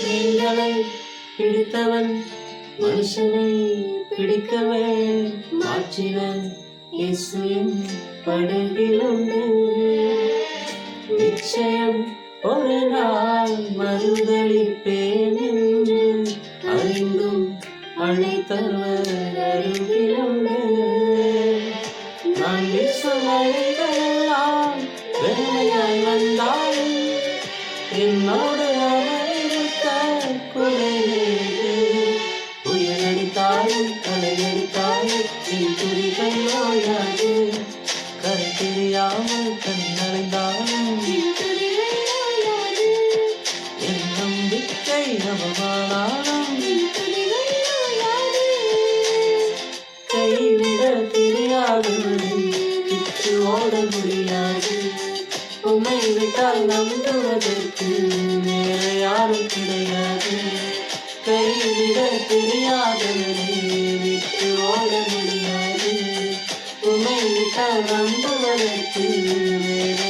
மீன்களை பிடித்தவன் மனுஷனை பிடிக்கவே மாற்றினன் இயேசுவின் படகிலுண்டு. நிச்சயம் ஒரு நாள் மறுதளிப்பேன் என்று அறிந்தும் அழைத்தவர் அருகிலுண்டு. நான் விசுவலைகளெல்லாம் வெறுமையாய் வந்தாலும் என்னோடு அவர் இருக்க குறைந்தது. புயலடித்தாலும் தலையடித்தாலும் என் துதிகள் ஓயாது. கரை தெரியாமல் கண்ணடைந்தாலும் என் நம்பிக்கை அவமானாலும் கைவிட தெரியாதவனை விட்டு ஓட முடியாது. உம்மை விட்டால் நம்புவதற்கு வேறு யாரும் கிடையாது. கைவிட தெரியாதவனை விட்டு ஓட முடியாது. உம்மை விட்டால் நம்புவதற்கு வேறு